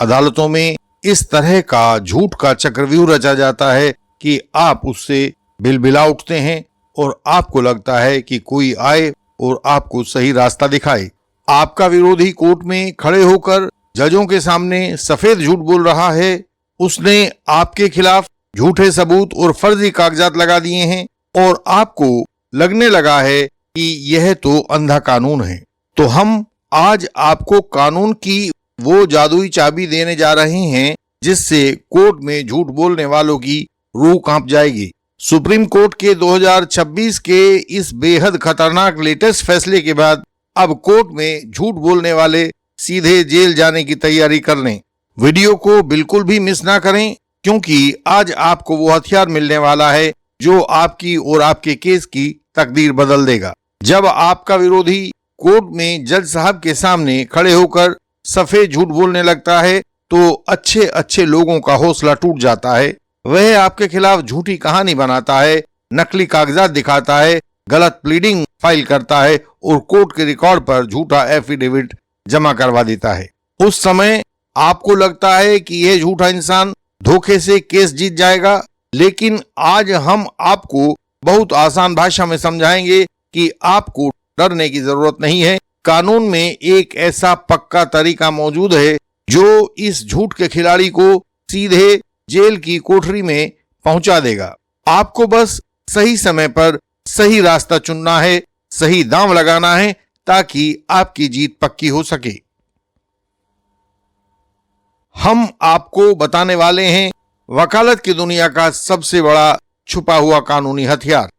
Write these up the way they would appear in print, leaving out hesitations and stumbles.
अदालतों में इस तरह का झूठ का चक्रव्यूह रचा जाता है कि आप उससे बिलबिला उठते हैं और आपको लगता है कि कोई आए और आपको सही रास्ता दिखाए। आपका विरोधी कोर्ट में खड़े होकर जजों के सामने सफेद झूठ बोल रहा है। उसने आपके खिलाफ झूठे सबूत और फर्जी कागजात लगा दिए हैं और आपको लगने लगा है कि यह तो अंधा कानून है। तो हम आज आपको कानून की वो जादुई चाबी देने जा रहे हैं जिससे कोर्ट में झूठ बोलने वालों की रूह कांप जाएगी। सुप्रीम कोर्ट के 2026 के इस बेहद खतरनाक लेटेस्ट फैसले के बाद अब कोर्ट में झूठ बोलने वाले सीधे जेल जाने की तैयारी कर लें। वीडियो को बिल्कुल भी मिस ना करें, क्योंकि आज आपको वो हथियार मिलने वाला है जो आपकी और आपके केस की तकदीर बदल देगा। जब आपका विरोधी कोर्ट में जज साहब के सामने खड़े होकर सफेद झूठ बोलने लगता है तो अच्छे अच्छे लोगों का हौसला टूट जाता है। वह आपके खिलाफ झूठी कहानी बनाता है, नकली कागजात दिखाता है, गलत प्लीडिंग फाइल करता है और कोर्ट के रिकॉर्ड पर झूठा एफिडेविट जमा करवा देता है। उस समय आपको लगता है कि यह झूठा इंसान धोखे से केस जीत जाएगा, लेकिन आज हम आपको बहुत आसान भाषा में समझाएंगे कि आपको डरने की जरूरत नहीं है। कानून में एक ऐसा पक्का तरीका मौजूद है जो इस झूठ के खिलाड़ी को सीधे जेल की कोठरी में पहुंचा देगा। आपको बस सही समय पर सही रास्ता चुनना है, सही दांव लगाना है ताकि आपकी जीत पक्की हो सके। हम आपको बताने वाले हैं वकालत की दुनिया का सबसे बड़ा छुपा हुआ कानूनी हथियार।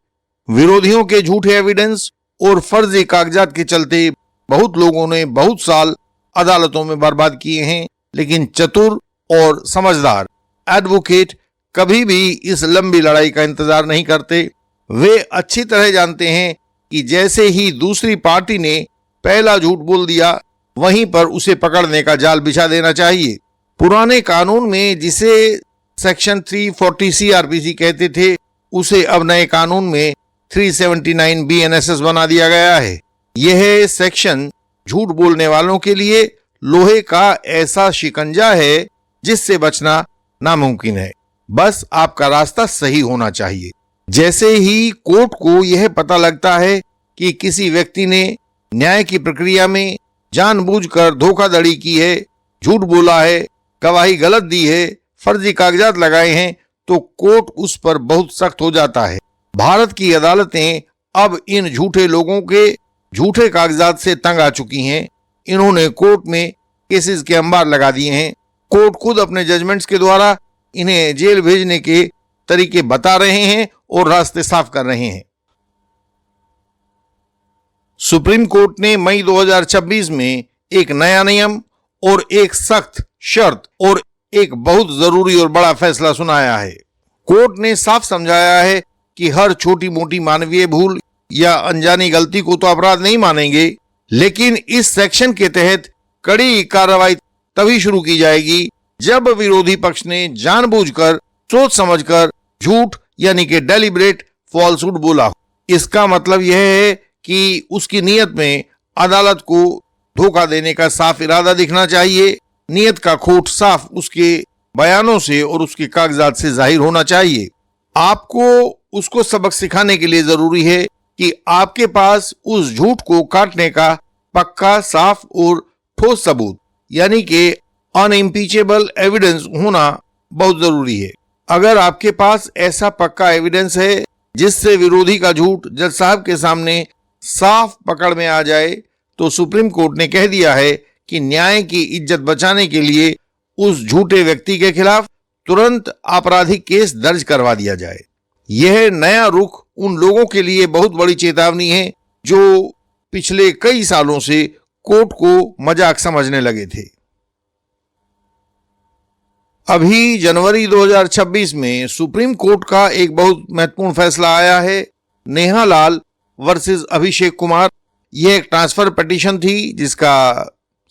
विरोधियों के झूठे एविडेंस और फर्जी कागजात के चलते बहुत लोगों ने बहुत साल अदालतों में बर्बाद किए हैं, लेकिन चतुर और समझदार एडवोकेट कभी भी इस लंबी लड़ाई का इंतजार नहीं करते। वे अच्छी तरह जानते हैं कि जैसे ही दूसरी पार्टी ने पहला झूठ बोल दिया, वहीं पर उसे पकड़ने का जाल बिछा देना चाहिए। पुराने कानून में जिसे सेक्शन 340 CRPC कहते थे, उसे अब नए कानून में 379 BNSS बना दिया गया है। यह सेक्शन झूठ बोलने वालों के लिए लोहे का ऐसा शिकंजा है जिससे बचना नामुमकिन है। बस आपका रास्ता सही होना चाहिए। जैसे ही कोर्ट को यह पता लगता है कि किसी व्यक्ति ने न्याय की प्रक्रिया में जानबूझकर धोखाधड़ी की है, झूठ बोला है, गवाही गलत दी है, फर्जी कागजात लगाए हैं, तो कोर्ट उस पर बहुत सख्त हो जाता है। भारत की अदालतें अब इन झूठे लोगों के झूठे कागजात से तंग आ चुकी हैं। इन्होंने कोर्ट में केसेस के अंबार लगा दिए हैं। कोर्ट खुद अपने जजमेंट्स के द्वारा इन्हें जेल भेजने के तरीके बता रहे हैं और रास्ते साफ कर रहे हैं। सुप्रीम कोर्ट ने मई 2026 में एक नया नियम और एक सख्त शर्त और एक बहुत जरूरी और बड़ा फैसला सुनाया है। कोर्ट ने साफ समझाया है कि हर छोटी मोटी मानवीय भूल या अनजानी गलती को तो अपराध नहीं मानेंगे, लेकिन इस सेक्शन के तहत कड़ी कार्रवाई तभी शुरू की जाएगी जब विरोधी पक्ष ने जानबूझकर, सोच समझकर झूठ यानी कि डेलिब्रेट फॉल्सहुड बोला हो। इसका मतलब यह है कि उसकी नीयत में अदालत को धोखा देने का साफ इरादा दिखना चाहिए। नीयत का खोट साफ उसके बयानों से और उसके कागजात से जाहिर होना चाहिए। आपको उसको सबक सिखाने के लिए जरूरी है कि आपके पास उस झूठ को काटने का पक्का, साफ और ठोस सबूत यानी कि अनइम्पीचेबल एविडेंस होना बहुत जरूरी है। अगर आपके पास ऐसा पक्का एविडेंस है जिससे विरोधी का झूठ जज साहब के सामने साफ पकड़ में आ जाए, तो सुप्रीम कोर्ट ने कह दिया है कि न्याय की इज्जत बचाने के लिए उस झूठे व्यक्ति के खिलाफ तुरंत आपराधिक केस दर्ज करवा दिया जाए। यह नया रुख उन लोगों के लिए बहुत बड़ी चेतावनी है जो पिछले कई सालों से कोर्ट को मजाक समझने लगे थे। अभी जनवरी 2026 में सुप्रीम कोर्ट का एक बहुत महत्वपूर्ण फैसला आया है, नेहा लाल वर्सेस अभिषेक कुमार। यह एक ट्रांसफर पिटीशन थी जिसका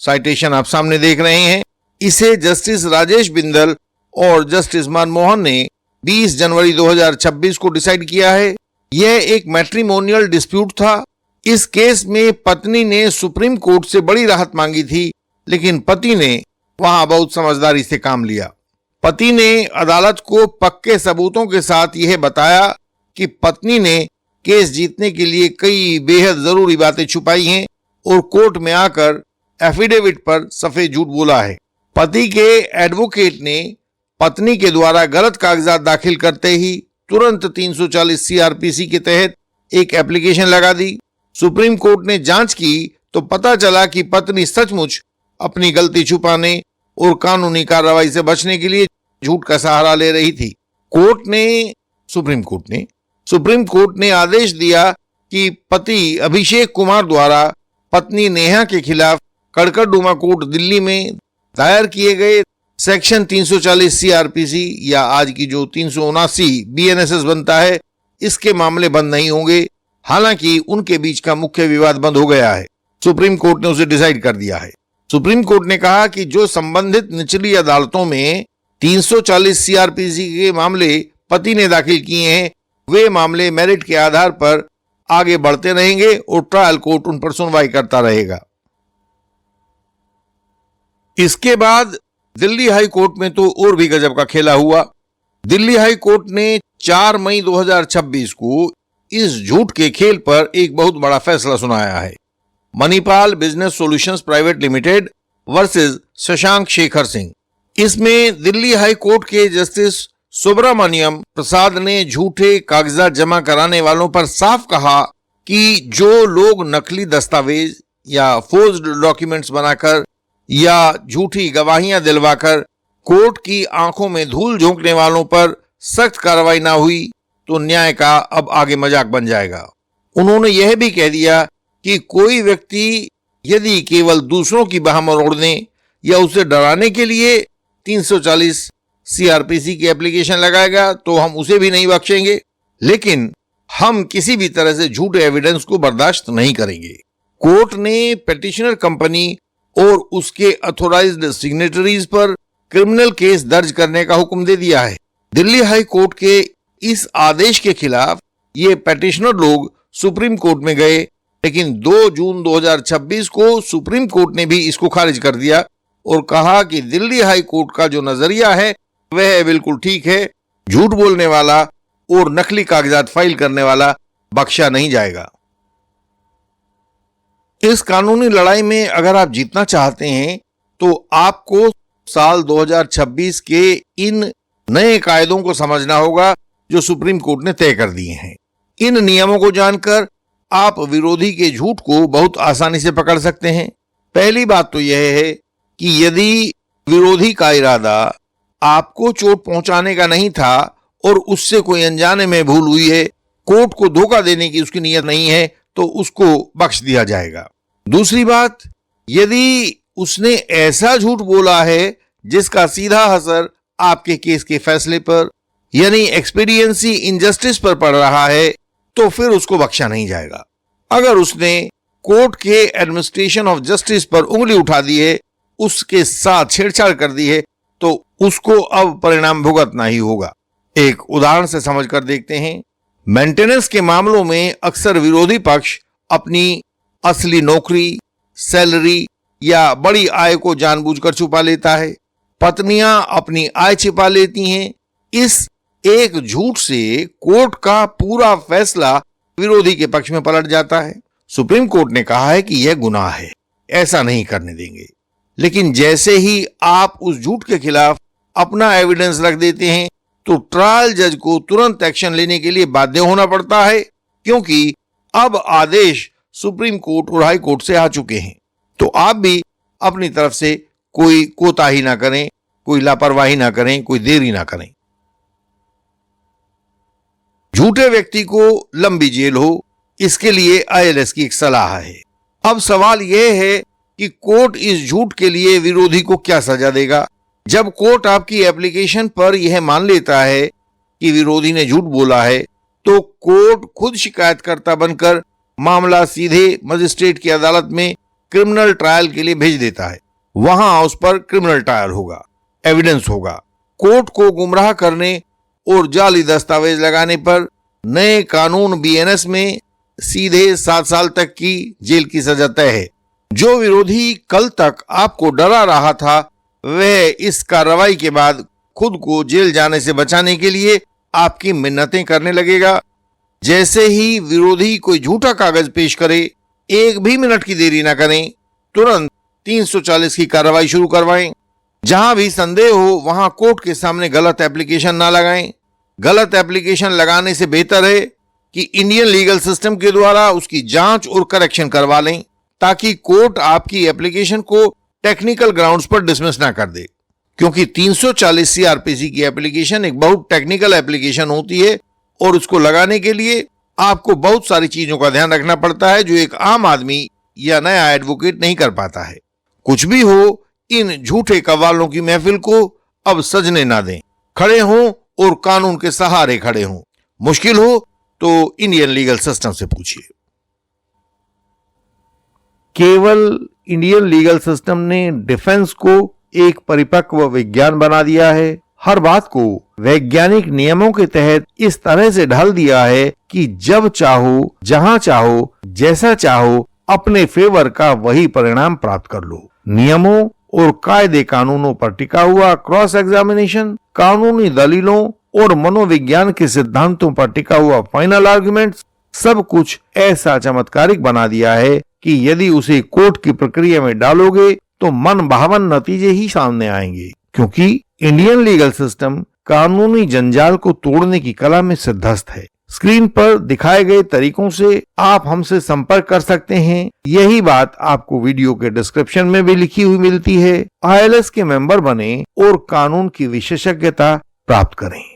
साइटेशन आप सामने देख रहे हैं। इसे जस्टिस राजेश बिंदल और जस्टिस मनमोहन ने 20 जनवरी 2026 को डिसाइड किया है। यह एक मैट्रिमोनियल डिस्प्यूट था। इस केस में पत्नी ने सुप्रीम कोर्ट से बड़ी राहत मांगी थी, लेकिन पति ने वहां बहुत समझदारी से काम लिया। पति ने अदालत को पक्के सबूतों के साथ यह बताया कि पत्नी ने केस जीतने के लिए कई बेहद जरूरी बातें छुपाई हैं और कोर्ट में आकर एफिडेविट पर सफेद झूठ बोला है। पति के एडवोकेट ने पत्नी के द्वारा गलत कागजात दाखिल करते ही तुरंत 340 सीआरपीसी के तहत एक एप्लीकेशन लगा दी। सुप्रीम कोर्ट ने जांच की तो पता चला कि पत्नी सचमुच अपनी गलती छुपाने और कानूनी कार्रवाई से बचने के लिए झूठ का सहारा ले रही थी। सुप्रीम कोर्ट ने आदेश दिया कि पति अभिषेक कुमार द्वारा पत्नी नेहा के खिलाफ कड़कड़डूमा कोर्ट दिल्ली में दायर किए गए सेक्शन 340 सीआरपीसी या आज की जो 379 बीएनएसएस बनता है, इसके मामले बंद नहीं होंगे। हालांकि उनके बीच का मुख्य विवाद बंद हो गया है। सुप्रीम कोर्ट ने उसे डिसाइड कर दिया है। सुप्रीम कोर्ट ने कहा कि जो संबंधित निचली अदालतों में 340 सीआरपीसी के मामले पति ने दाखिल किए हैं, वे मामले मेरिट के आधार पर आगे बढ़ते रहेंगे और ट्रायल कोर्ट उन पर सुनवाई करता रहेगा। इसके बाद दिल्ली हाई कोर्ट में तो और भी गजब का खेला हुआ। दिल्ली हाई कोर्ट ने 4 मई 2026 को इस झूठ के खेल पर एक बहुत बड़ा फैसला सुनाया है। Manipal business solutions private limited versus Shashank Shekhar Singh. इसमें दिल्ली हाई कोर्ट के जस्टिस सुब्रमण्यम प्रसाद ने झूठे कागजात जमा कराने वालों पर साफ कहा कि जो लोग नकली दस्तावेज या फोर्ज्ड डॉक्यूमेंट्स बनाकर या झूठी गवाहियां दिलवाकर कोर्ट की आंखों में धूल झोंकने वालों पर सख्त कार्रवाई ना हुई तो न्याय का अब आगे मजाक बन जाएगा। उन्होंने यह भी कह दिया कि कोई व्यक्ति यदि केवल दूसरों की बाह मरोड़ने या उसे डराने के लिए 340 सीआरपीसी की एप्लीकेशन लगाएगा तो हम उसे भी नहीं बख्शेंगे, लेकिन हम किसी भी तरह से झूठे एविडेंस को बर्दाश्त नहीं करेंगे। कोर्ट ने पिटिशनर कंपनी और उसके अथॉराइज्ड सिग्नेटरीज पर क्रिमिनल केस दर्ज करने का हुक्म दे दिया है। दिल्ली हाई कोर्ट के इस आदेश के खिलाफ ये पिटिशनर लोग सुप्रीम कोर्ट में गए, लेकिन 2 जून 2026 को सुप्रीम कोर्ट ने भी इसको खारिज कर दिया और कहा कि दिल्ली हाई कोर्ट का जो नजरिया है वह बिल्कुल ठीक है, झूठ बोलने वाला और नकली कागजात फाइल करने वाला बख्शा नहीं जाएगा। इस कानूनी लड़ाई में अगर आप जीतना चाहते हैं तो आपको साल 2026 के इन नए कायदों को समझना होगा जो सुप्रीम कोर्ट ने तय कर दिए हैं। इन नियमों को जानकर आप विरोधी के झूठ को बहुत आसानी से पकड़ सकते हैं। पहली बात तो यह है कि यदि विरोधी का इरादा आपको चोट पहुंचाने का नहीं था और उससे कोई अनजाने में भूल हुई है, कोर्ट को धोखा देने की उसकी नीयत नहीं है, तो उसको बख्श दिया जाएगा। दूसरी बात, यदि उसने ऐसा झूठ बोला है जिसका सीधा असर आपके केस के फैसले पर यानी एक्सपीडियंसी इनजस्टिस पर पड़ रहा है, तो फिर उसको बख्शा नहीं जाएगा। अगर उसने कोर्ट के एडमिनिस्ट्रेशन ऑफ जस्टिस पर उंगली उठा दी है, उसके साथ छेड़छाड़ कर दी है, तो उसको अब परिणाम भुगतना ही होगा। एक उदाहरण से समझकर देखते हैं। मेंटेनेंस के मामलों में अक्सर विरोधी पक्ष अपनी असली नौकरी, सैलरी या बड़ी आय को जानबूझकर छुपा लेता है। पत्नियां अपनी आय छिपा लेती हैं। इस एक झूठ से कोर्ट का पूरा फैसला विरोधी के पक्ष में पलट जाता है। सुप्रीम कोर्ट ने कहा है कि यह गुनाह है, ऐसा नहीं करने देंगे। लेकिन जैसे ही आप उस झूठ के खिलाफ अपना एविडेंस रख देते हैं तो ट्रायल जज को तुरंत एक्शन लेने के लिए बाध्य होना पड़ता है, क्योंकि अब आदेश सुप्रीम कोर्ट और हाई कोर्ट से आ चुके हैं। तो आप भी अपनी तरफ से कोई कोताही ना करें, कोई लापरवाही ना करें, कोई देरी ना करें। झूठे व्यक्ति को लंबी जेल हो, इसके लिए आईएलएस की एक सलाह है। अब सवाल यह है कि कोर्ट इस झूठ के लिए विरोधी को क्या सजा देगा। जब कोर्ट आपकी एप्लीकेशन पर यह मान लेता है कि विरोधी ने झूठ बोला है, तो कोर्ट खुद शिकायतकर्ता बनकर मामला सीधे मजिस्ट्रेट की अदालत में क्रिमिनल ट्रायल के लिए भेज देता है। वहां उस पर क्रिमिनल ट्रायल होगा, एविडेंस होगा। कोर्ट को गुमराह करने और जाली दस्तावेज लगाने पर नए कानून बीएनएस में सीधे 7 साल तक की जेल की सजा तय है। जो विरोधी कल तक आपको डरा रहा था, वह इस कार्रवाई के बाद खुद को जेल जाने से बचाने के लिए आपकी मिन्नतें करने लगेगा। जैसे ही विरोधी कोई झूठा कागज पेश करे, 1 भी मिनट की देरी ना करें, तुरंत 340 की कार्रवाई शुरू करवाएं। जहां भी संदेह हो वहां कोर्ट के सामने गलत एप्लीकेशन ना लगाएं। गलत एप्लीकेशन लगाने से बेहतर है कि इंडियन लीगल सिस्टम के द्वारा उसकी जांच और करेक्शन करवा लें, ताकि कोर्ट आपकी एप्लीकेशन को टेक्निकल ग्राउंड्स पर डिसमिस ना कर दे। क्योंकि 340 सीआरपीसी की एप्लीकेशन एक बहुत टेक्निकल एप्लीकेशन होती है और उसको लगाने के लिए आपको बहुत सारी चीजों का ध्यान रखना पड़ता है जो एक आम आदमी या नया एडवोकेट नहीं कर पाता है। कुछ भी हो, इन झूठे कव्वालों की महफिल को अब सजने ना दें। खड़े हों और कानून के सहारे खड़े हों। मुश्किल हो तो इंडियन लीगल सिस्टम से पूछिए। केवल इंडियन लीगल सिस्टम ने डिफेंस को एक परिपक्व विज्ञान बना दिया है। हर बात को वैज्ञानिक नियमों के तहत इस तरह से ढाल दिया है कि जब चाहो, जहां चाहो, जैसा चाहो, अपने फेवर का वही परिणाम प्राप्त कर लो। नियमों और कायदे कानूनों पर टिका हुआ क्रॉस एग्जामिनेशन, कानूनी दलीलों और मनोविज्ञान के सिद्धांतों पर टिका हुआ फाइनल आर्गुमेंट्स, सब कुछ ऐसा चमत्कारिक बना दिया है कि यदि उसे कोर्ट की प्रक्रिया में डालोगे तो मन भावन नतीजे ही सामने आएंगे। क्योंकि इंडियन लीगल सिस्टम कानूनी जंजाल को तोड़ने की कला में सिद्धस्त है। स्क्रीन पर दिखाए गए तरीकों से आप हमसे संपर्क कर सकते हैं। यही बात आपको वीडियो के डिस्क्रिप्शन में भी लिखी हुई मिलती है। ILS के मेंबर बने और कानून की विशेषज्ञता प्राप्त करें।